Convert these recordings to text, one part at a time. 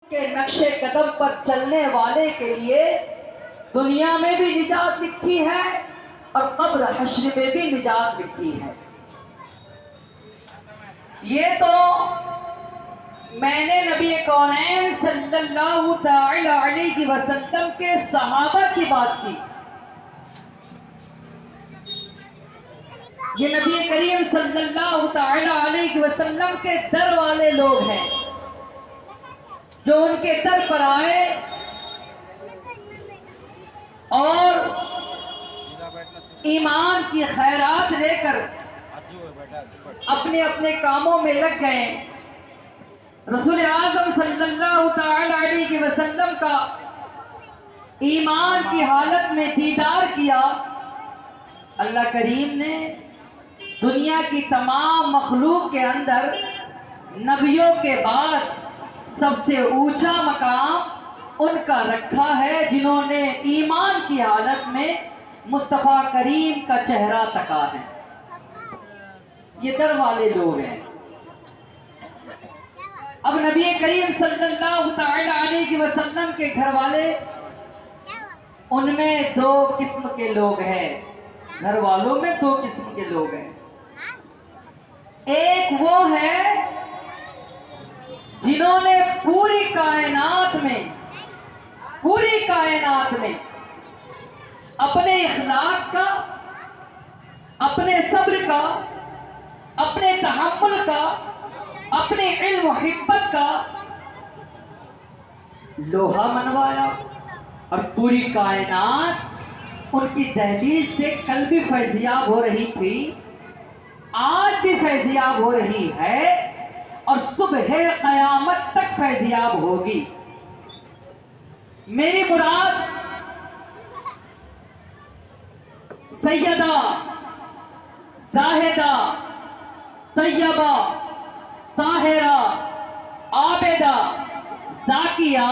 کے نقش قدم پر چلنے والے کے لیے دنیا میں بھی نجات لکھی ہے اور قبر حشر میں بھی نجات لکھی ہے۔ یہ تو میں نے نبی کونین صلی اللہ تعالی علیہ وسلم کے صحابہ کی بات کی۔ یہ نبی کریم صلی اللہ تعالی علیہ وسلم کے در والے لوگ ہیں جو ان کے در پر آئے اور ایمان کی خیرات لے کر اپنے اپنے کاموں میں لگ گئے۔ رسول اعظم صلی اللہ تعالی علیہ وسلم کا ایمان کی حالت میں دیدار کیا۔ اللہ کریم نے دنیا کی تمام مخلوق کے اندر نبیوں کے بعد سب سے اونچا مقام ان کا رکھا ہے جنہوں نے ایمان کی حالت میں مصطفیٰ کریم کا چہرہ تکا ہے۔ یہ در والے لوگ ہیں۔ اب نبی کریم صلی اللہ تعالی علیہ وسلم کے گھر والے، ان میں دو قسم کے لوگ ہیں۔ گھر والوں میں دو قسم کے لوگ ہیں۔ ایک وہ ہے جنہوں نے پوری کائنات میں اپنے اخلاق کا، اپنے صبر کا، اپنے تحمل کا، اپنے علم و حکمت کا لوہا منوایا، اور پوری کائنات ان کی دہلیز سے کل بھی فیضیاب ہو رہی تھی، آج بھی فیضیاب ہو رہی ہے اور صبح قیامت تک فیضیاب ہوگی۔ میری مراد سیدہ، زاہدہ، طیبہ، طاہرہ، عابدہ، زاکیہ،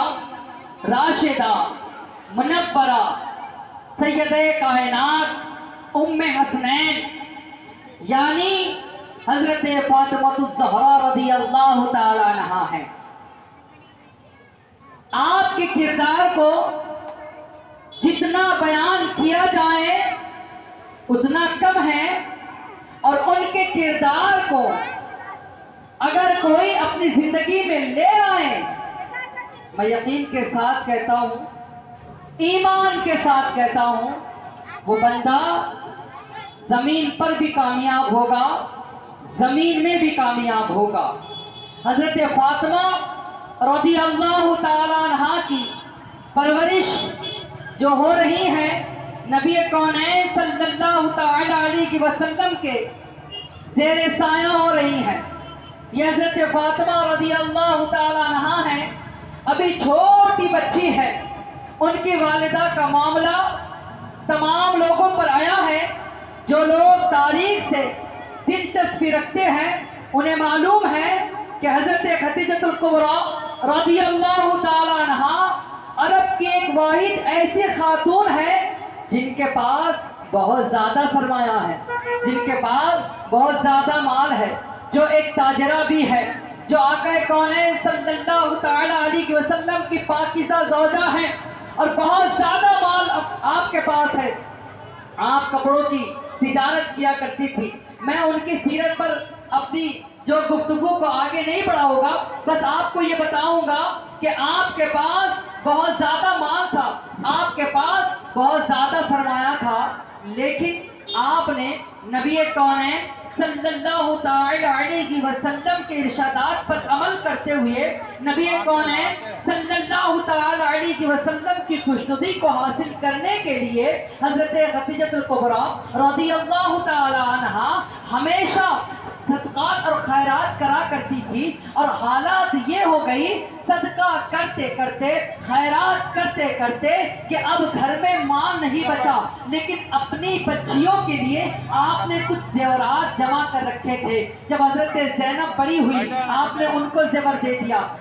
راشدہ، منورہ، سیدہ کائنات ام حسنین یعنی حضرت فاطمہ الزہرا رضی اللہ تعالی عنہا ہے۔ آپ کے کردار کو جتنا بیان کیا جائے اتنا کم ہے، اور ان کے کردار کو اگر کوئی اپنی زندگی میں لے آئے، میں یقین کے ساتھ کہتا ہوں، ایمان کے ساتھ کہتا ہوں، وہ بندہ زمین پر بھی کامیاب ہوگا، زمین میں بھی کامیاب ہوگا۔ حضرت فاطمہ رضی اللہ تعالیٰ عنہا کی پرورش جو ہو رہی ہے، نبی کونین صلی اللہ تعالی علیہ وسلم کے زیر سایہ ہو رہی ہے۔ یہ حضرت فاطمہ رضی اللہ تعالیٰ عنہا ہے، ابھی چھوٹی بچی ہے۔ ان کی والدہ کا معاملہ تمام لوگوں پر آیا ہے۔ جو لوگ تاریخ سے دلچسپی رکھتے ہیں انہیں معلوم ہے کہ حضرت خدیجہ الکبریٰ رضی اللہ تعالیٰ عنہا عرب کی ایک واحد ایسی خاتون ہے جن کے پاس بہت زیادہ سرمایہ ہے، جن کے پاس بہت زیادہ مال ہے، جو ایک تاجرہ بھی ہے، جو آقا کونین صلی اللہ تعالی علیہ وسلم کی پاکیزہ زوجہ ہے، اور بہت زیادہ مال آپ کے پاس ہے۔ آپ کپڑوں کی تجارت کیا کرتی تھی۔ میں ان کی سیرت پر اپنی جو گفتگو کو آگے نہیں بڑھاؤں گا، بس آپ کو یہ بتاؤں گا کہ آپ کے پاس بہت زیادہ مال تھا، آپ کے پاس بہت زیادہ سرمایہ تھا، لیکن آپ نے نبی کونین صلی اللہ تعالی علیہ وسلم کے ارشادات پر عمل کرتے ہوئے نبی کونین صلی اللہ تعالی علیہ وسلم کی خوشنودی کو حاصل کرنے کے لیے حضرت خدیجہ الکبریٰ رضی اللہ تعالی عنہا ہمیشہ صدقات اور خیرات کرا کرتی تھی، اور حالات یہ ہو گئی صدقہ کرتے کرتے، خیرات کرتے کرتے کہ اب گھر میں مال نہیں بچا، لیکن اپنی بچیوں کے لیے آپ نے کچھ زیورات جمع کر رکھے تھے۔ جب حضرت زینب بڑی ہوئی آپ نے ان کو زیور دے دیا۔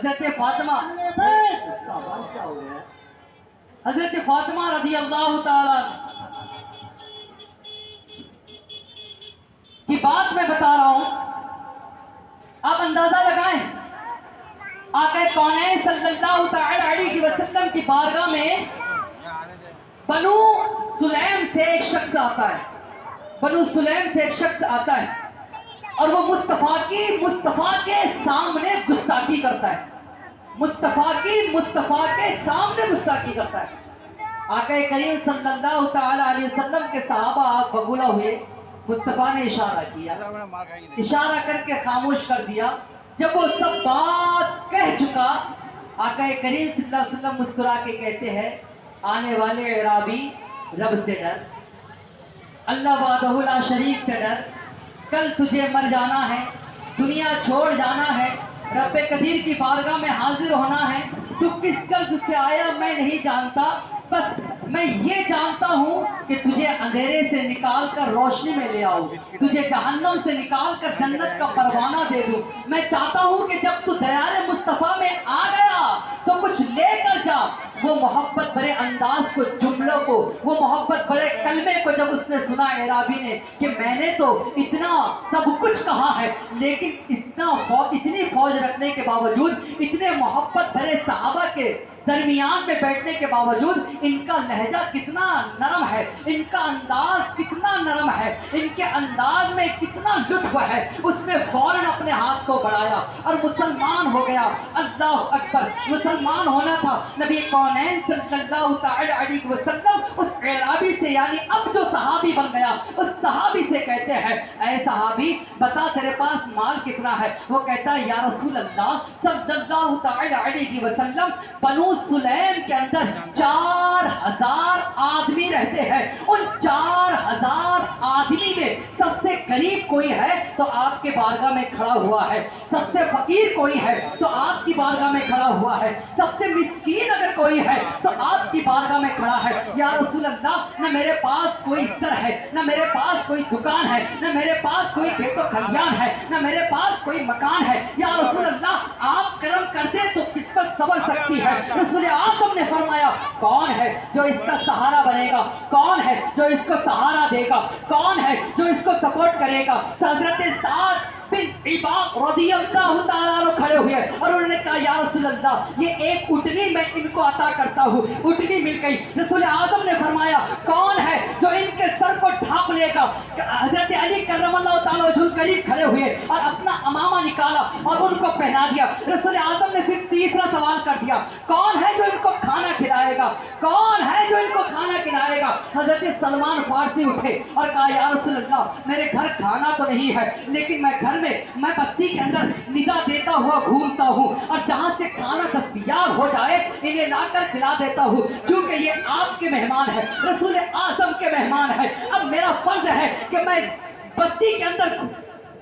حضرت فاطمہ، اس کا آواز کیا ہو گیا؟ حضرت فاطمہ رضی اللہ تعالیٰ کی بات میں بتا رہا ہوں، آپ اندازہ لگائیں آقا کونین صلی اللہ تعالی علیہ وسلم کی بارگاہ میں بنو سلیم سے ایک شخص آتا ہے، بنو سلیم سے ایک شخص آتا ہے اور وہ مصطفیٰ کے سامنے گستاخی کرتا ہے، مصطفیٰ کے سامنے گستاخی کرتا ہے۔ آقا کریم صلی اللہ تعالی علیہ وسلم کے صحابہ آگ بگولا ہوئے، مصطفیٰ نے اشارہ کیا، اشارہ کر کے خاموش کر دیا۔ جب وہ سب بات کہہ چکا، آقا کریم صلی اللہ علیہ وسلم مسکرا کے کہتے ہیں، آنے والے اعرابی رب سے ڈر، اللہ وحدہ لا شریک سے ڈر، کل تجھے مر جانا ہے، دنیا چھوڑ جانا ہے، رب قدیر کی بارگاہ میں حاضر ہونا ہے۔ تو کس قرض سے آیا میں نہیں جانتا، بس میں یہ جانتا ہوں کہ تجھے اندھیرے سے نکال کر روشنی میں لے آؤں، تجھے جہنم سے نکال کر جنت کا پروانہ دے دوں۔ میں چاہتا ہوں کہ جب تو دیار مصطفیٰ میں آ گیا تو کچھ لے کر جا۔ وہ محبت بھرے انداز کو، جملوں کو، وہ محبت بھرے کلمے کو جب اس نے سنا اعرابی نے کہ میں نے تو اتنا سب کچھ کہا ہے، لیکن اتنی فوج رکھنے کے باوجود، اتنے محبت بھرے صحابہ کے درمیان میں بیٹھنے کے باوجود ان کا لہجہ کتنا نرم ہے، ان کا انداز کتنا نرم ہے، ان کے انداز میں کتنا لطف ہے، اس نے فوراً اپنے ہاتھ کو بڑھایا اور مسلمان ہو گیا۔ اللہ اکبر، مسلمان ہونا تھا۔ نبی کونین صلی اللہ تعالی علیہ وسلم اس اعرابی سے، یعنی اب جو صحابی بن گیا، اس صحابی سے کہتے ہیں، اے صحابی بتا تیرے پاس مال کتنا ہے؟ وہ کہتا ہے، یا رسول اللہ صلی اللہ تعالی علیہ وسلم، بنو سلیم کے اندر 4000 آدمی رہتے ہیں، ان 4000 آدمی میں سب سے قریب کوئی ہے تو آپ کے بارگاہ میں کھڑا ہوا ہے، سب سے فقیر کوئی ہے تو آپ کی بارگاہ میں کھڑا ہوا ہے، سب سے مسکین اگر کوئی ہے تو آپ کی بارگاہ میں کھڑا ہے۔ یا رسول اللہ، نہ میرے پاس کوئی سر ہے، نہ میرے پاس کوئی دکان ہے، نہ میرے پاس کوئی کھیت و کھلیان ہے، نہ میرے پاس کوئی مکان ہے، یا رسول اللہ آپ کرم کر دے تو قسمت سنور سکتی ہے۔ رسول اعظم نے فرمایا، کون ہے جو اس کا سہارا بنے گا؟ کون ہے جو اس کو سہارا دے گا؟ کون ہے جو اس کو سپورٹ کرے گا؟ تو حضرت سعد بن عباد رضی اللہ تعالیٰ عنہ کھڑے ہوئے اور انہوں نے کہا، یا رسول اللہ یہ ایک اٹھنی میں ان کو عطا کرتا ہوں۔ اٹھنی مل گئی۔ رسول اعظم نے فرمایا، کون ہے جو ان کے سر کو ڈھانپ لے گا؟ حضرت علی کرم اللہ تعالیٰ وجہ الکریم کھڑے ہوئے اور اپنا امامہ نکالا اور ان کو پہنا دیا۔ رسول اعظم نے پھر تیسرا سوال کر دیا، کون ہے جو ان کو کھانا کھلائے گا؟ کون ہے جو ان کو کھانا کھلائے گا؟ حضرت سلمان فارسی اٹھے اور کہا، یا رسول اللہ میرے گھر کھانا تو نہیں ہے، لیکن میں بستی کے اندر ندا دیتا ہوا گھومتا ہوں اور جہاں سے کھانا دستیاب ہو جائے انہیں لا کر کھلا دیتا ہوں، چونکہ یہ آپ کے مہمان ہے، رسول اعظم کے مہمان ہے۔ اب میرا فرض ہے کہ میں بستی کے اندر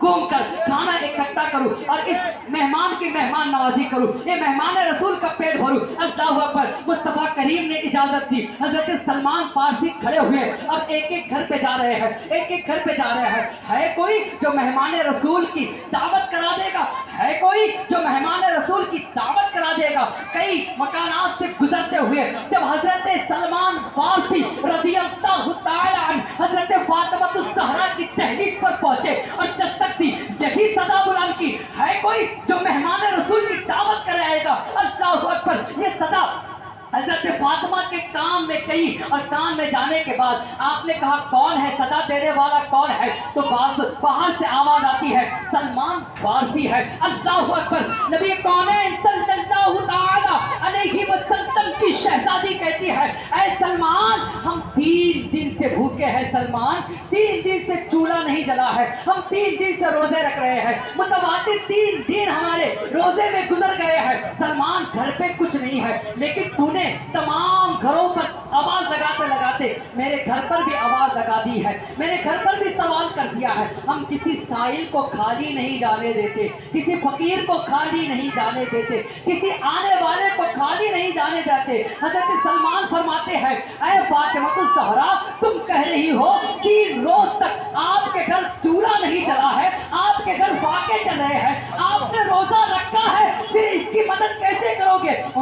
گھوم کر کھانا اکٹھا کروں اور اس مہمان کی مہمان نوازی کروں، یہ مہمان رسول کا پیٹ بھروں۔ اللہ اکبر، مصطفیٰ کریم نے اجازت دی۔ حضرت سلمان فارسی کھڑے ہوئے اب ایک ایک گھر پہ جا رہے ہیں، ایک ایک گھر پہ جا رہے ہیں۔ ہے کوئی جو مہمان رسول کی دعوت کرا دے گا؟ ہے کوئی جو مہمان رسول کی دعوت کرا دے گا؟ کئی مکانات سے گزرتے ہوئے جب حضرت سلمان فارسی رضی اللہ تعالی عنہ حضرت فاطمہ الزہرا کی دہلیز پر پہنچے اور دستک دی، یہی صدا بلند کی، ہے کوئی جو مہمان رسول کی دعوت کرائے گا؟ اللہ اکبر، یہ صدا حضرت فاطمہ کے کان میں گئی اور کان میں جانے کے بعد آپ نے کہا، کون ہے صدا دینے والا؟ کون ہے؟ تو باہر سے آواز آتی ہے، سلمان فارسی ہے۔ اللہ اکبر، نبی کونین صلی اللہ تعالی علیہ وسلم کی شہزادی کہتی ہے، اے سلمان ہم 3 دن سے بھوکے ہیں، سلمان 3 دن سے چولہا نہیں جلا ہے، ہم 3 دن سے روزے رکھ رہے ہیں، متواتر 3 دن ہمارے روزے میں گزر گئے ہیں۔ سلمان گھر پہ کچھ نہیں ہے، لیکن تو نے تمام گھروں پر آواز لگاتے لگاتے میرے گھر پر بھی آواز لگا دی ہے، میرے گھر پر بھی سوال کر دیا ہے۔ ہم کسی سائل کو خالی نہیں جانے دیتے، کسی فقیر کو خالی نہیں جانے دیتے، کسی آنے والے کو خالی نہیں جانے دیتے۔ حضرت سلمان فرماتے ہیں، اے فاطمہ الزہرا تم کہہ رہی ہو 3 روز تک آپ کے گھر چولہا نہیں جلا ہے، آپ کے گھر فاقے چل رہے ہیں، آپ نے روزہ رکھا ہے، پھر اس کی مدد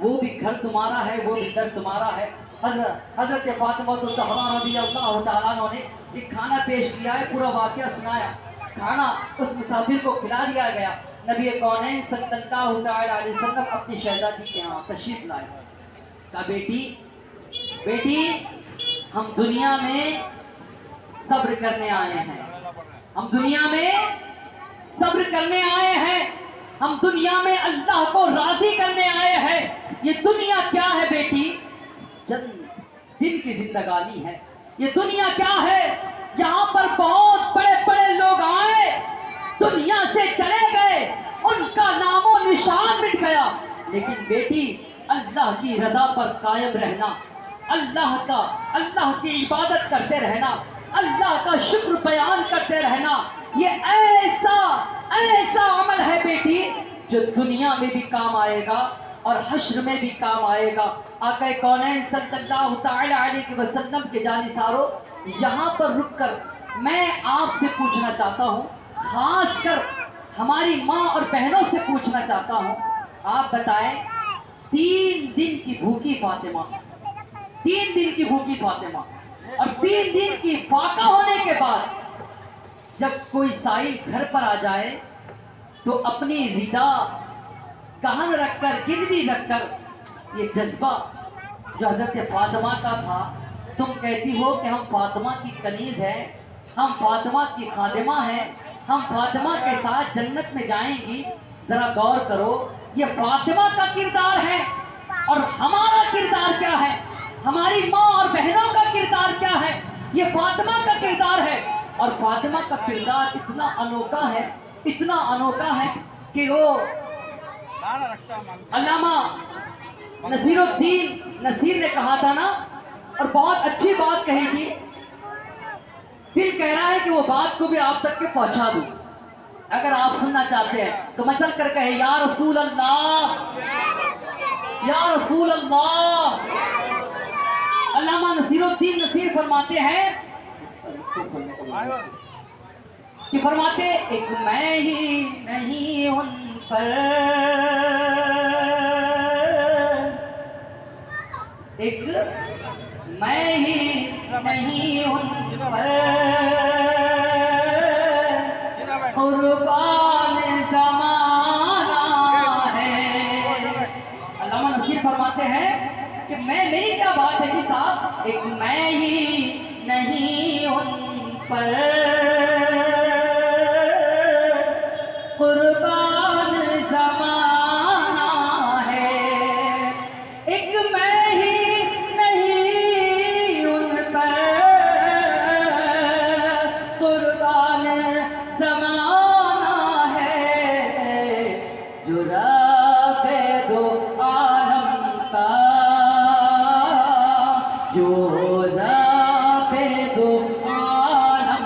وہ بھی گھر تمہارا ہے، وہ بھی در تمہارا ہے۔ حضرت فاطمہ الزہرا رضی اللہ تعالیٰ عنہ نے ایک کھانا پیش کیا ہے، پورا واقعہ سنایا۔ کھانا اس مسافر کو کھلا دیا گیا۔ نبی کونین صلی اللہ علیہ وسلم اپنی شہزادی کے ہاں تشریف لائے۔ کہا بیٹی ہم دنیا میں صبر کرنے آئے ہیں، ہم دنیا میں صبر کرنے آئے ہیں، ہم دنیا میں اللہ کو راضی کرنے آئے ہیں۔ یہ دنیا کیا ہے بیٹی؟ چند دن کی زندگانی ہے۔ یہ دنیا کیا ہے؟ یہاں پر بہت بڑے بڑے لوگ آئے، دنیا سے چلے گئے، ان کا نام و نشان مٹ گیا، لیکن بیٹی اللہ کی رضا پر قائم رہنا، اللہ کی عبادت کرتے رہنا، اللہ کا شکر بیان کرتے رہنا، یہ ایسا عمل ہے بیٹی جو دنیا میں بھی کام آئے گا اور حشر میں بھی کام آئے گا۔ آقا کونین صلی اللہ تعالی علیہ وسلم کے جانثاروں، یہاں پر رک کر میں آپ سے پوچھنا چاہتا ہوں، خاص کر ہماری ماں اور بہنوں سے پوچھنا چاہتا ہوں، آپ بتائیں 3 دن کی بھوکی فاطمہ، 3 دن کی بھوکی فاطمہ، اور 3 دن کی فاقہ ہونے کے بعد جب کوئی سائل گھر پر آ جائے تو اپنی ردا گہن رکھ کر، گروی رکھ کر، یہ جذبہ جو حضرت فاطمہ کا تھا، تم کہتی ہو کہ ہم فاطمہ کی کنیز ہیں، ہم فاطمہ کی خادمہ ہیں، ہم فاطمہ کے ساتھ جنت میں جائیں گی۔ ذرا غور کرو، یہ فاطمہ کا کردار ہے اور ہمارا کردار کیا ہے؟ ہماری ماں اور بہنوں کا کردار کیا ہے؟ یہ فاطمہ کا کردار ہے، اور فاطمہ کا کردار اتنا انوکھا ہے، اتنا انوکھا ہے کہ وہ علامہ نصیر الدین نصیر نے کہا تھا نا، اور بہت اچھی بات کہی تھی، دل کہہ رہا ہے کہ وہ بات کو بھی آپ تک کے پہنچا دوں۔ اگر آپ سننا چاہتے ہیں تو میں چل کر کہے یا رسول اللہ، یا رسول اللہ۔ علامہ نصیر الدین نصیر فرماتے ہیں کہ فرماتے ایک میں ہی نہیں ان پر، ایک میں ہی نہیں ان پر، قربان زمانہ ہے۔ علامہ نصیر فرماتے ہیں کہ میری کیا بات ہے جی صاحب، ایک میں ہی نہیں ان پر، قربان زمانہ ہے، ایک میں ہی نہیں ان پر، قربان زمانہ ہے، جو رب دو عالم کا، جو رب دو عالم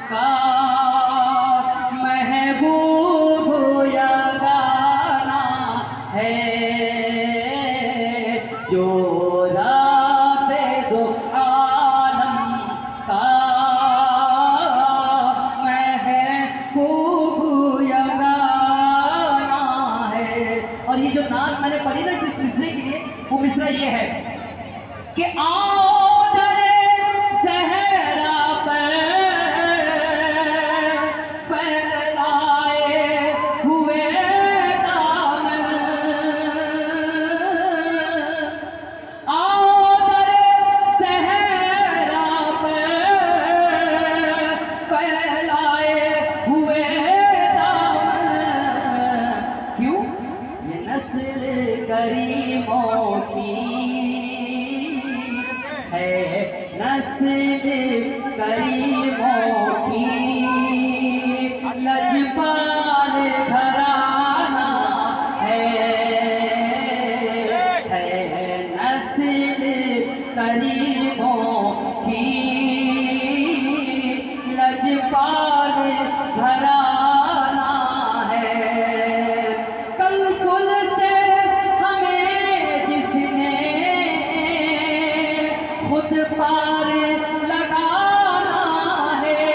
کا محبوب یگانہ ہے، جو رب دو عالم کا محبوب یگانہ ہے۔ اور یہ جو نعت میں نے پڑھی نا جس مصرے کے لیے، وہ مصرا یہ ہے کہ آؤ در زہرا پر پھیلائے ہوئے دامن، آؤ در زہرا پر پھیلائے ہوئے دامن، کیوں؟ یہ نسل کریموں کی ہے، نسل کریموں کی، لجپال گھرانہ ہے، نسل کریموں کی، لجپال گھرانہ ہے۔ کل کل سے ہمیں جس نے خود پار لگانا ہے،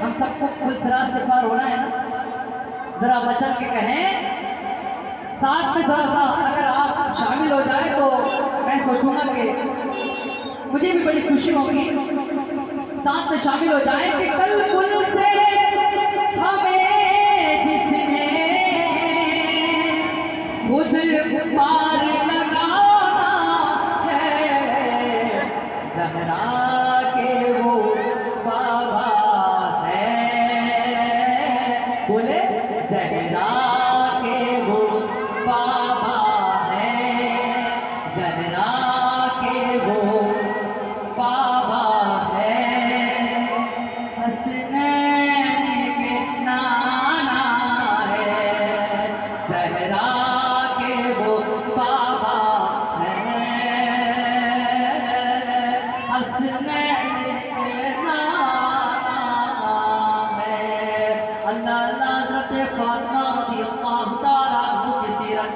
ہم سب کو خود ذرا سے پار ہونا ہے نا، ذرا بچل کے کہیں ساتھ میں تھوڑا سا اگر آپ شامل ہو جائیں تو میں سوچوں گا کہ مجھے بھی بڑی خوشی ہوگی. ساتھ میں شامل ہو جائیں کہ کل کل سے ہمیں جس نے خود پار لگانا ہے زہرا کے وہ بابا ہے. بولے زہرا کے وہ بابا ہے, زہرا کے وہ بابا ہے, حسنین کے نانا ہے, زہرا کے وہ بابا ہے, حسنین کے نانا ہے. اللہ اللہ حضرت فاطمہ رضی اللہ تعالیٰ عنہ کی سیرت,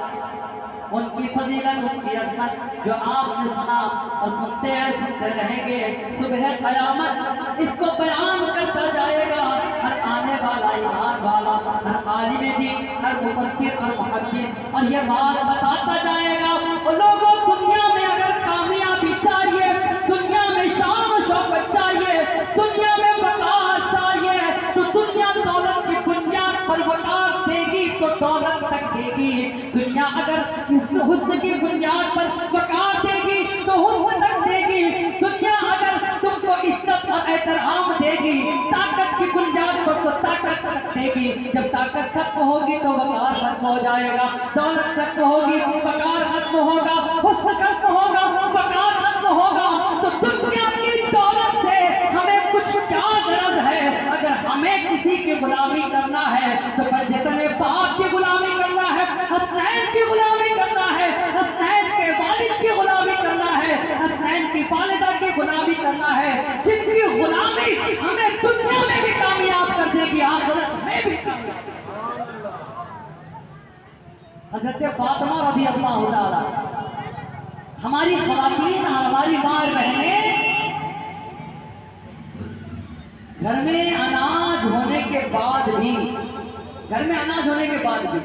ان کی فضیلت, ان کی عظمت جو آپ نے سنا اور سنتے ہیں, سنتے رہیں گے صبح قیامت. اس کو بیان کرتا جائے گا ہر آنے والا ایمان والا, ہر عالم دین, ہر مفسر اور محدث, اور یہ بات بتاتا جائے گا وہ لوگوں دنیا میں اگر کامیابی چاہیے, دنیا میں شان و شوکت چاہیے, دنیا میں وقار چاہیے, تو دنیا دولت کی بنیاد پر وقار دے گی تو دولت تک دے گی. دنیا اگر حسن کی بنیاد پر وقار دے گی تو حسن تک دے گی. دنیا اگر تم کو عزت اور احترام دے گی طاقت کی بنیاد پر تو طاقت تک دے گی. جب طاقت ختم ہوگی تو وقار ختم ہو جائے گا, دولت ختم ہوگی وقار ختم ہوگا, حسن ختم ہوگا وقار ختم ہوگا. تو دنیا کی دولت سے ہمیں کچھ کیا غرض ہے؟ اگر ہمیں کسی کی غلامی کرنا ہے تو پر جتنے باپ کی غلامی کرنا ہے, حسنین کی غلامی کرنا ہے, حسنین کے والد کی غلامی کرنا ہے, حسنین کی والدہ کی غلامی کرنا ہے, جن کی غلامی ہمیں دنیا میں بھی کامیاب کر دے گی, آخرت میں بھی کامیاب. حضرت فاطمہ رضی اللہ تعالیٰ, ہماری خواتین اور ہماری ماں بہنیں گھر میں اناج ہونے کے بعد بھی, گھر میں اناج ہونے کے بعد بھی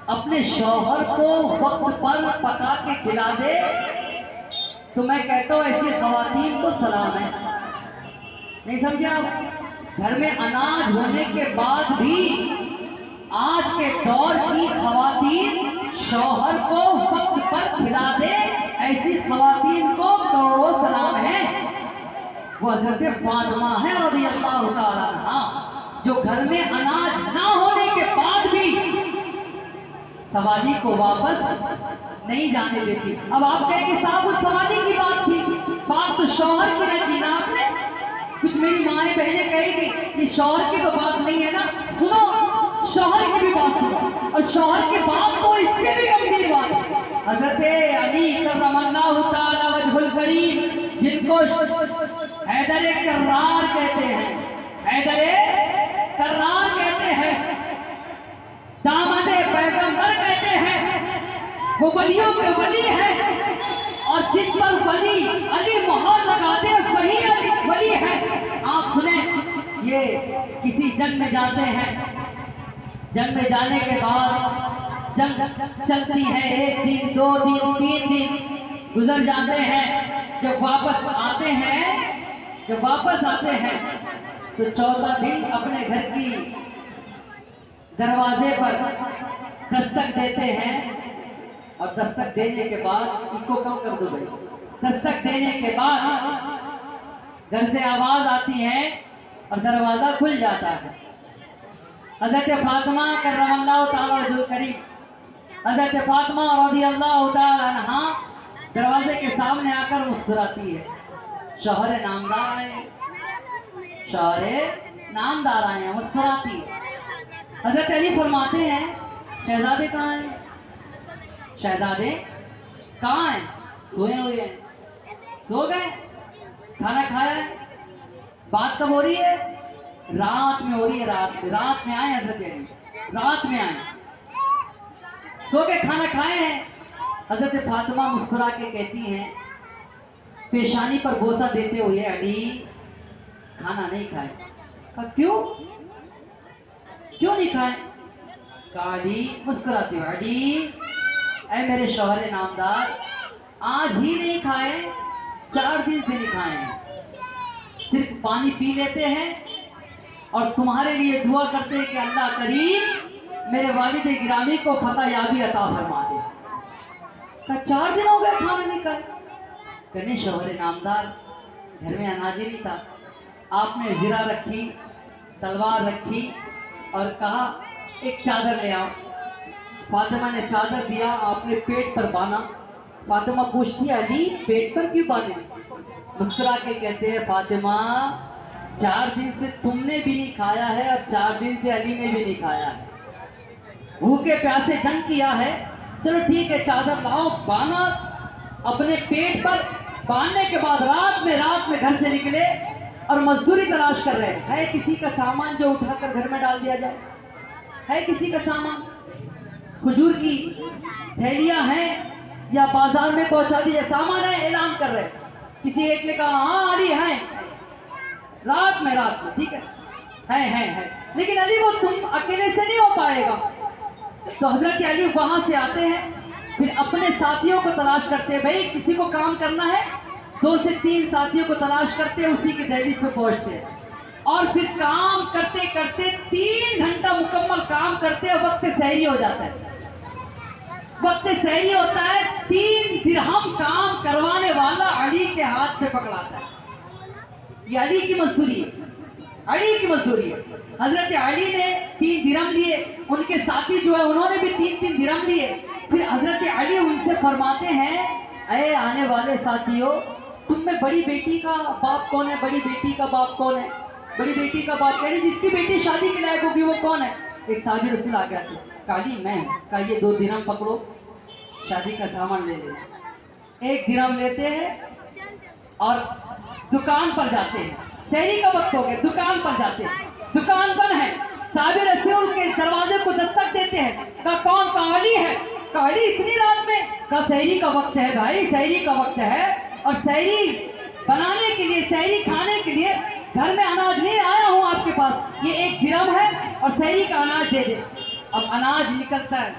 اپنے شوہر کو وقت پر پکا کے کھلا دے تو میں کہتا ہوں ایسی خواتین کو سلام ہے. نہیں سمجھے آپ؟ گھر میں اناج ہونے کے بعد بھی آج کے دور کی خواتین شوہر کو وقت پر کھلا دے, ایسی خواتین کو کروڑوں سلام ہے. وہ حضرت فاطمہ ہے رضی اللہ تعالیٰ عنہ, جو گھر میں اناج نہ ہونے کے بعد بھی سوالی کو واپس نہیں جانے دیتی. اب آپ کہیں کہ صاحب اس سوالی کی بات تھی, بات تو شوہر کی نہیں کی نا آپ نے. کچھ میری مائیں بہنیں کہیں گی کہ شوہر کی تو بات نہیں ہے نا. سنو, شوہر کی بھی بات سنو, اور شوہر کی بات تو اس سے بھی گمبھیر بات ہے. حضرت علی کرم اللہ تعالی وجہ الکریم, جن کو حیدر کرار کہتے ہیں, حیدر کرار کہتے ہیں, داماد پیغمبر کہتے ہیں, وہ ولیوں کے ولی ہیں, اور جس پر ولی علی مہر لگاتے ہیں وہی علی ولی ہے. آپ سنیں, یہ کسی جنگ میں جاتے ہیں, جنگ میں جانے کے بعد جنگ چلتی ہے, 1 دن 2 دن 3 دن گزر جاتے ہیں. جب واپس آتے ہیں تو 14 دن اپنے گھر کی دروازے پر دستک دیتے ہیں, اور دستک دینے کے بعد, اس کو کم کر دو بھائی, دستک دینے کے بعد گھر سے آواز آتی ہے اور دروازہ کھل جاتا ہے. حضرت فاطمہ کرم اللہ تعالیٰ وجہ الکریم, حضرت فاطمہ رضی اللہ تعالیٰ عنہا دروازے کے سامنے آ کر مسکراتی ہے. شوہر نامدار آئے, شوہر نامدار آئے ہیں, مسکراتی ہے. حضرت علی فرماتے ہیں شہزادے کہاں ہیں؟ شہزادے کہاں ہیں؟ سوئے ہوئے ہیں. سو گئے؟ کھانا کھایا ہے؟ بات کب ہو رہی ہے؟ رات میں ہو رہی ہے. رات میں آئے حضرت علی, رات میں آئے, سو کے کھانا کھائے ہیں. حضرت فاطمہ مسکرا کے کہتی ہیں پیشانی پر بوسہ دیتے ہوئے, علی کھانا نہیں کھائے. کیوں نہیں کھائے؟ علی مسکراتی ہوں، علی اے میرے شوہر نامدار، آج ہی نہیں کھائے، 4 دن سے نہیں کھائے ہیں، صرف پانی پی لیتے ہیں اور تمہارے لیے دعا کرتے ہیں کہ اللہ کریم میرے والد گرامی کو فتح یابی عطا فرما دے۔ کہا 4 دن ہو گئے کھانا نہیں کھائے؟ کہنے شوہر نامدار گھر میں اناج ہی نہیں تھا، آپ نے زرہ رکھی، تلوار رکھی اور کہا ایک چادر لے آؤ۔ فاطمہ نے چادر دیا، آپ نے پیٹ پر باندھا۔ فاطمہ پوچھتی علی پیٹ پر کیوں باندھے؟ مسکرا کے کہتے ہیں فاطمہ 4 دن سے تم نے بھی نہیں کھایا ہے اور 4 دن سے علی نے بھی نہیں کھایا ہے، بھوکے پیاسے جنگ کیا ہے، چلو ٹھیک ہے چادر لاؤ، باندھا اپنے پیٹ پر۔ باندھنے کے بعد رات میں گھر سے نکلے اور مزدوری تلاش کر رہے ہیں، ہے کسی کا سامان جو اٹھا کر گھر میں ڈال دیا جائے؟ ہے کسی کا سامان؟ کھجور کی تھیلیاں ہیں یا بازار میں پہنچا دیے سامان ہے، اعلان کر رہے ہیں۔ کسی ایک نے کہا ہاں علی ہیں، رات میں ٹھیک ہے، لیکن علی وہ تم اکیلے سے نہیں ہو پائے گا۔ تو حضرت علی وہاں سے آتے ہیں، پھر اپنے ساتھیوں کو تلاش کرتے ہیں، بھائی کسی کو کام کرنا ہے، 2 سے 3 ساتھیوں کو تلاش کرتے ہیں، اسی کی دہلیز پہ پہنچتے ہیں اور پھر کام کرتے کرتے 3 گھنٹہ مکمل کام کرتے ہیں، وقت سحری ہو جاتا ہے۔ وقت سحری ہوتا ہے، 3 درہم کام کروانے والا علی کے ہاتھ پہ پکڑاتا ہے۔ یہ علی کی مزدوری ہے، علی کی مزدوری ہے۔ حضرت علی نے 3 درہم لیے، ان کے ساتھی جو ہے انہوں نے بھی 3 درہم لیے۔ پھر حضرت علی ان سے فرماتے ہیں اے آنے والے ساتھیوں، تم میں بڑی بیٹی کا باپ کون ہے؟ بڑی بیٹی کا باپ کون ہے؟ بڑی بیٹی کا باپ کہہ رہے جس کی بیٹی شادی کے لائق ہوگی وہ کون ہے؟ ایک صحابی رسول آ گیا تھا، کہا علی میں ہوں۔ کہا یہ 2 درہم پکڑو، شادی کا سامان لے لے۔ 1 درہم لیتے ہیں اور دکان پر جاتے ہیں، سحری کا وقت ہو گیا، دکان پر جاتے ہیں، دکان بند ہے، صحابی رسول کے دروازے کو دستک دیتے ہیں، کہا کون؟ کہا علی ہے۔ کہا علی اتنی رات میں؟ کہا سحری کا وقت ہے بھائی، سحری کا وقت ہے اور سحری بنانے کے لیے، سحری کھانے کے لیے گھر میں اناج نہیں آیا ہوں آپ کے پاس، یہ 1 درہم ہے اور سحری کا اناج دے دے۔ اب اناج نکلتا ہے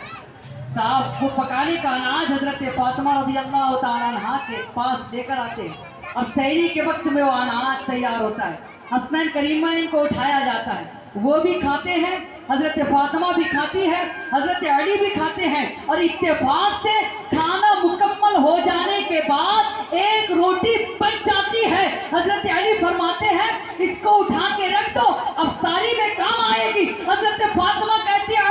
صاحب، وہ پکانے کا اناج حضرت فاطمہ رضی اللہ تعالیٰ عنہ کے پاس لے کر آتے ہیں اور سحری کے وقت میں وہ اناج تیار ہوتا ہے، حسنین کریمین کو اٹھایا جاتا ہے، وہ بھی کھاتے ہیں، حضرت فاطمہ بھی کھاتی ہے، حضرت علی بھی کھاتے ہیں اور اتفاق سے کھانا مکمل ہو جانے کے بعد 1 روٹی بچ جاتی ہے۔ حضرت علی فرماتے ہیں اس کو اٹھا کے رکھ دو، افطاری میں کام آئے گی۔ حضرت فاطمہ کہتی ہے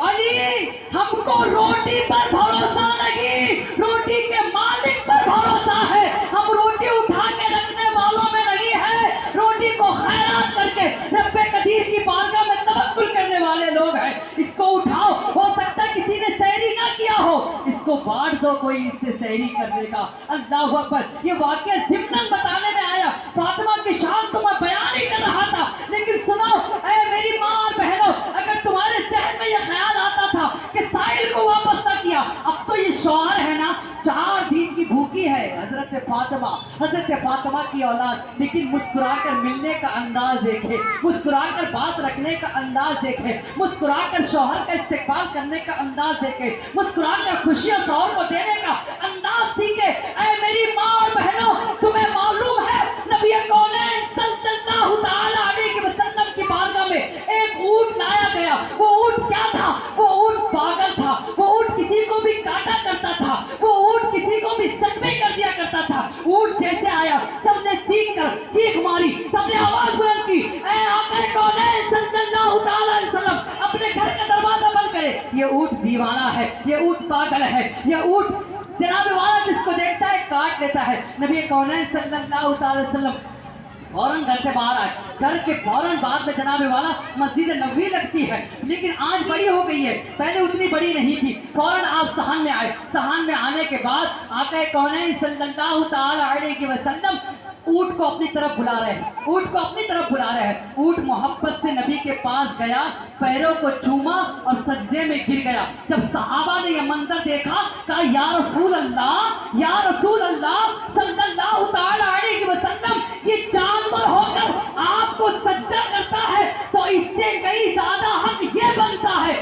علی ہم کو روٹی پر بھروسہ نہیں، روٹی کے مالک پر بھروسہ ہے، ہم روٹی اٹھا کے رکھنے والوں میں نہیں ہے، روٹی کو خیرات کر کے رب قدیر کی بارگاہ میں توکل کرنے والے لوگ ہیں۔ اس کو اٹھاؤ، ہو سکتا ہے کسی نے سحری نہ کیا ہو، اس کو بانٹ دو کوئی اس سے سحری کرنے کا۔ اللہ اکبر، یہ واقعہ ضمناً بتانے میں آیا، فاطمہ کی شان تو میں بیان ہی کر رہا تھا، لیکن سنو اے میری ماں اور بہنوں، اگر تمہارے ذہن میں یہ خیال آتا تھا کہ سائل کو واپس نہ کیا، اب تو یہ شوہر ہے نا 4 دن کی بھوکی ہے، حضرت فاطمہ کی اولاد، لیکن مسکرا کر ملنے کا انداز دیکھے، مسکرا کر بات رکھنے کا انداز دیکھے، مسکرا کر شوہر کا استقبال کرنے کا انداز دیکھے، مسکرا کر خوشیاں شوہر کو دینے کا انداز سیکھے۔ اے میری ماں اور بہنوں، تمہیں معلوم ہے نبی کونین صلی اللہ تعالیٰ علیہ وسلم کی بارگاہ میں ایک اونٹ لایا گیا، وہ اونٹ کیا تھا؟ وہ اونٹ پاگل تھا، وہ اونٹ کسی کو بھی کاٹا کرتا تھا، وہ اونٹ کسی کو بھی زخمی کر دیا کرتا تھا۔ اونٹ جیسے آیا سب نے چیخ ماری، سب نے آواز بلند کی، اے آقا کونین صلی اللہ تعالیٰ علیہ وسلم اپنے گھر کا دروازہ بند کرے، یہ اونٹ دیوانہ ہے، یہ اونٹ پاگل ہے، یہ اونٹ جناب والا جس کو دیکھتا ہے کاٹ لیتا ہے۔ نبی کونین صلی اللہ تعالیٰ علیہ وسلم فوراً گھر سے باہر آئے، گھر کے فوراً بعد میں جناب والا مسجد نبوی لگتی ہے، لیکن آج بڑی ہو گئی ہے، پہلے اتنی بڑی نہیں تھی۔ فوراً آپ صحن میں آئے، صحن میں آنے کے بعد آقا کونین صلی اللہ تعالیٰ علیہ وسلم اونٹ کو اپنی طرف بلا رہے ہیں، اونٹ کو اپنی طرف بلا رہے ہیں۔ اونٹ محبت سے نبی کے پاس گیا، پیروں کو چوما اور سجدے میں گر گیا۔ جب صحابہ نے یہ منظر دیکھا، کہا یا رسول اللہ، یا رسول اللہ صلی اللہ تعالیٰ علیہ وسلم، یہ جانور ہو کر آپ کو سجدہ کرتا ہے تو اس سے کئی زیادہ حق یہ بنتا ہے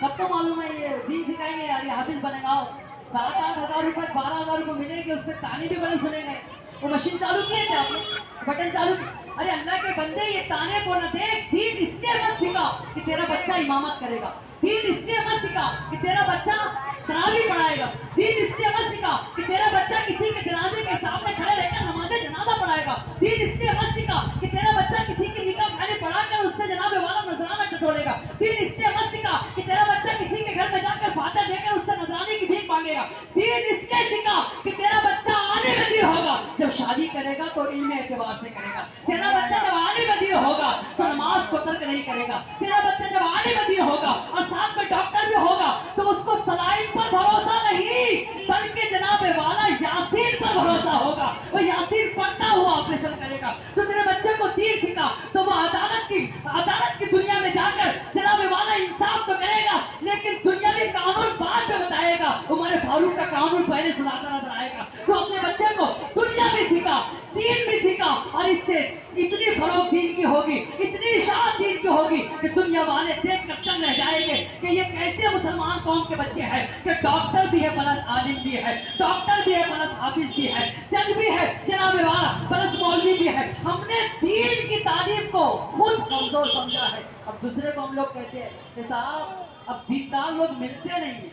سب کو معلوم ہے یہ دین سکھائیں گے یار یہ حافظ بنے گا 7-8 ہزار روپئے 12 ہزار روپئے ملیں گے اس پہ تانے بھی بڑے سنیں گے وہ مشین چالو کیے تھے آپ نے بٹن چالو ارے اللہ کے بندے یہ تانے کو نہ دیکھ دین اس لیے مت سکھا کہ تیرا بچہ امامت کرے گا دین اس لیے مت سکھا کہ تیرا بچہ تراویح پڑھائے گا دین اس لیے مت سکھا کہ تیرا بچہ کسی کے جنازے کے سامنے کھڑے رہ کر نماز جنازہ پڑھائے گا دین اس لیے مت سکھا کہ تیرا بچہ کسی کی نکاح کھانے پڑھا کر اس سے جناب والا نذرانہ ٹٹولے گا دین اس لیے مت سکھا کہ تیرا بچہ کسی کے گھر میں جا کر فاتح دے کر اس سے نذرانے کی بھیک مانگے گا دین اس لیے سکھا کہ تیرا بچہ عالم دین ہوگا جب شادی کرے گا تو علم اعتبار سے کرے گا تیرا بچہ جب عالم دین ہوگا تو نماز کو ترک نہیں کرے گا تیرا بچہ جب عالم دین ہوگا اور ساتھ میں ڈاکٹر بھی ہوگا تو اس کو سلائن پر بھروسہ نہیں بلکہ جناب والا یاسین پر بھروسہ ہوگا وہ یاسین پڑھتا ہوا آپریشن کرے گا تو تیرے بچے کو دین سکھا تو وہ عدالت کی دنیا میں جا کر جناب والا انصاف تو کرے گا لیکن دنیاوی قانون بعد میں بتائے گا عمر فاروق کا قانون پہلے سناتا نظر آئے گا تو اپنے بچے کو دنیا بھی سکھا دین بھی سکھا اور اس سے اتنی فروغ دین کی ہوگی اتنی شان دین کی ہوگی کہ دنیا والے دیکھ کر چل رہ جائیں گے کہ یہ کیسے مسلمان قوم کے بچے ہیں کہ ڈاکٹر بھی ہے پلس عالم بھی ہے ڈاکٹر بھی ہے پلس حافظ بھی ہے جج بھی ہے جناب والا پلس مولوی بھی ہے ہم نے دین کی تعلیم کو خود کمزور سمجھا ہے اب دوسرے کو ہم لوگ کہتے ہیں کہ صاحب اب دیندار لوگ ملتے نہیں ہیں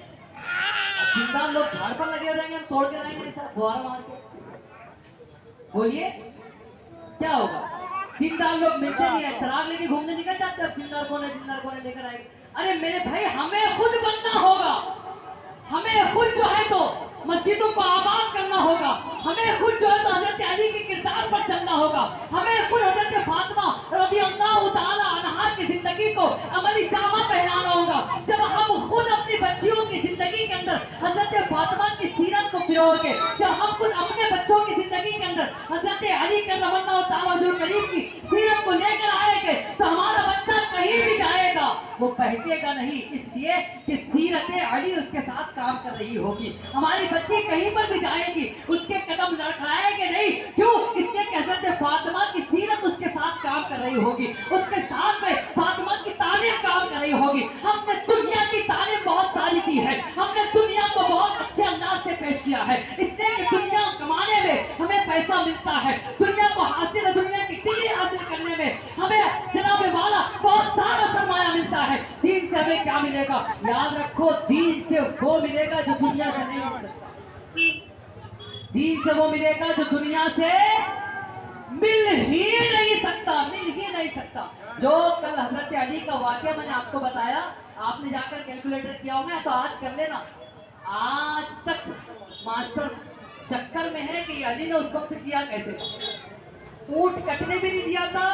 اب دیندار لوگ جھاڑ پر لگے رہیں گے ہم توڑ کے رہیں گے صاحب فوار مار کے بولیے کیا ہوگا دیندار لوگ ملتے نہیں ہیں چراغ لے کے گھومنے نکل جاتے ہیں دیندار کونے لے کر آئے گے ارے میرے بھائی ہمیں خود بننا ہوگا ہمیں خود جو ہے تو مسجدوں کو آباد کرنا ہوگا ہمیں خود جو ہے تو حضرت علی کے کردار پر چلنا ہوگا ہمیں خود حضرت فاطمہ رضی اللہ تعالی عنہا کی زندگی کو عملی جامہ پہنانا ہوگا جب ہم خود اپنی بچیوں کی زندگی کے اندر حضرت فاطمہ کی سیرت کو پروڑ کے جب ہم خود اپنے بچوں کی زندگی کے اندر حضرت علی کرم اللہ تعالی ذو القریم کی سیرت کو لے کر آئیں گے تو ہمارا بچہ کہیں بھی جائے گا وہ بہکے گا نہیں اس لیے کہ سیرت علی اس کے ساتھ کام کر رہی ہوگی ہماری بچی کہیں پر بھی جائے گی اس کے قدم لڑکھڑائیں گے نہیں کیوں اس لیے کہ حضرت فاطمہ کی سیرت اس کے ساتھ کام کر رہی ہوگی اس کے ساتھ میں فاطمہ کی تعلیم کام کر رہی ہوگی ہم نے دنیا کی تعلیم بہت ساری کی ہے ہم نے دنیا کو بہت اچھے انداز سے پیش کیا ہے اس لیے کہ دنیا کمانے میں ہمیں پیسہ ملتا ہے دنیا کو حاصل دنیا کی ڈگری حاصل کرنے میں ہمیں جناب والا بہت سارا سرمایہ ملتا ہے دین سے ہمیں کیا ملے گا یاد رکھو دین سے وہ ملے گا جو دنیا سے نہیں مل سکتا دین سے وہ ملے گا جو دنیا سے مل ہی نہیں سکتا جو کل حضرت علی کا واقعہ میں نے آپ کو بتایا آپ نے جا کر کیلکولیٹر کیا ہوگا تو آج کر لینا آج تک ماسٹر چکر میں ہے کہ علی نے اس وقت کیا کیسے اونٹ کٹنے بھی نہیں دیا تھا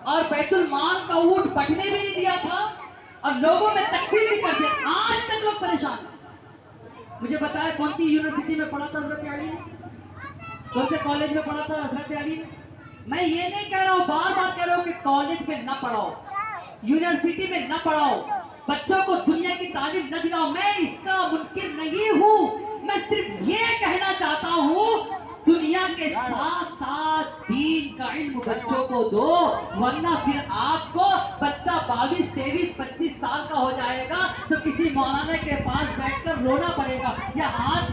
اور بیت المال کا اونٹ بٹنے بھی نہیں دیا تھا اور لوگوں میں تقسیم بھی کر دیا آج تک لوگ پریشان ہیں مجھے بتایا کون سی یونیورسٹی میں پڑھا تھا حضرت علی نے کون سے کالج میں پڑھا تھا حضرت علی نے میں یہ نہیں کہہ رہا ہوں بار بار کہہ رہا ہوں کہ کالج میں نہ پڑھاؤ یونیورسٹی میں نہ پڑھاؤ بچوں کو دنیا کی تعلیم نہ دلاؤ میں اس کا منکر نہیں ہوں میں صرف یہ کہنا چاہتا ہوں دنیا کے ساتھ ساتھ دین کا علم بچوں کو دو ورنہ پھر آپ کو بچہ 22 23 25 سال کا ہو جائے گا تو کسی مولانا کے پاس بیٹھ کر رونا پڑے گا یا ہاتھ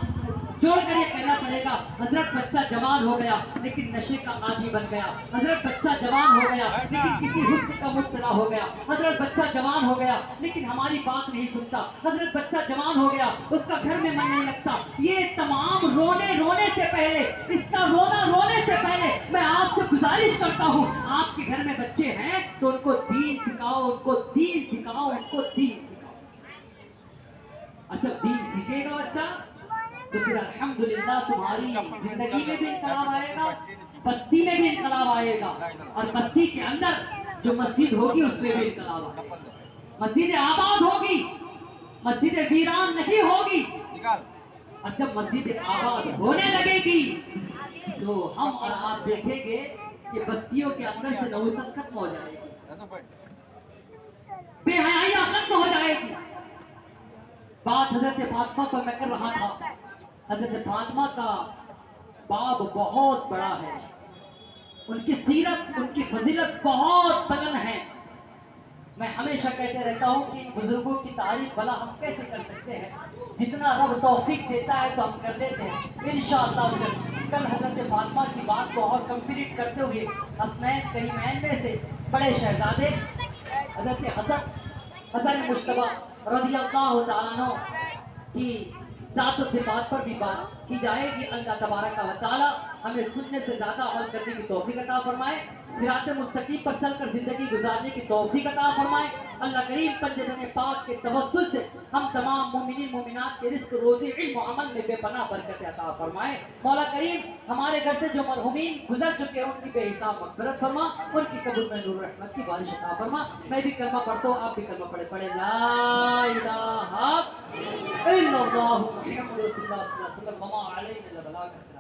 جوڑ کر یہ کہنا پڑے گا حضرت بچہ جوان ہو گیا لیکن نشے کا عادی بن گیا حضرت بچہ جوان ہو گیا لیکن کسی حسن کا مبتلا ہو گیا حضرت بچہ جوان ہو گیا لیکن ہماری بات نہیں سنتا حضرت بچہ جوان ہو گیا اس کا گھر میں من نہیں لگتا یہ تمام رونے سے پہلے اس کا رونے سے پہلے میں آپ سے گزارش کرتا ہوں آپ کے گھر میں بچے ہیں تو ان کو دین سکھاؤ ان کو دین سکھاؤ ان کو دین سکھاؤ اچھا دین سیکھے گا بچہ تو پھر الحمدللہ تمہاری زندگی میں بھی انقلاب آئے گا بستی میں بھی انقلاب آئے گا اور بستی کے اندر جو مسجد ہوگی اس میں بھی انقلاب آئے گا مسجد آباد ہوگی مسجد ویران نہیں ہوگی اور جب مسجد آباد ہونے لگے گی تو ہم اور آپ دیکھیں گے کہ بستیوں کے اندر سے نوسط ختم ہو جائے گی بے حیائی ختم ہو جائے گی بات حضرت فاطمہ پر میں کر رہا تھا حضرت فاطمہ کا باب بہت بڑا ہے ان کی سیرت ان کی فضیلت بہت بلند ہے میں ہمیشہ کہتے رہتا ہوں کہ بزرگوں کی تعریف بھلا ہم کیسے کر سکتے ہیں، جتنا رب توفیق دیتا ہے تو ہم کر لیتے ہیں انشاءاللہ۔ کل حضرت فاطمہ کی بات کو اور کمپلیٹ کرتے ہوئے حسنین کریمین میں سے بڑے شہزادے حضرت حسن مجتبیٰ رضی اللہ تعالیٰ عنہ کی ذات و صفات پر بھی بات کی جائے گی۔ اللہ تبارک و تعالی ہمیں سننے سے زیادہ عمل کرنے کی توفیق عطا فرمائے، صراط مستقیم پر چل کر زندگی گزارنے کی توفیق عطا فرمائے۔ اللہ کریم پنجدن پاک کے توسل سے ہم تمام مومنین مومنات کے رزق روزی علم و عمل میں بے پناہ برکت عطا فرمائے۔ مولا کریم ہمارے گھر سے جو مرحومین گزر چکے ہیں ان کی بے حساب مغفرت فرما، ان کی قبر میں نور رحمت کی بارش عطا فرما۔ میں بھی کلمہ پڑھتا ہوں، آپ بھی کلمہ پڑھے لا الہ الا اللہ محمد رسول اللہ صلی اللہ علیہ وسلم وما علینا الا البلاغ۔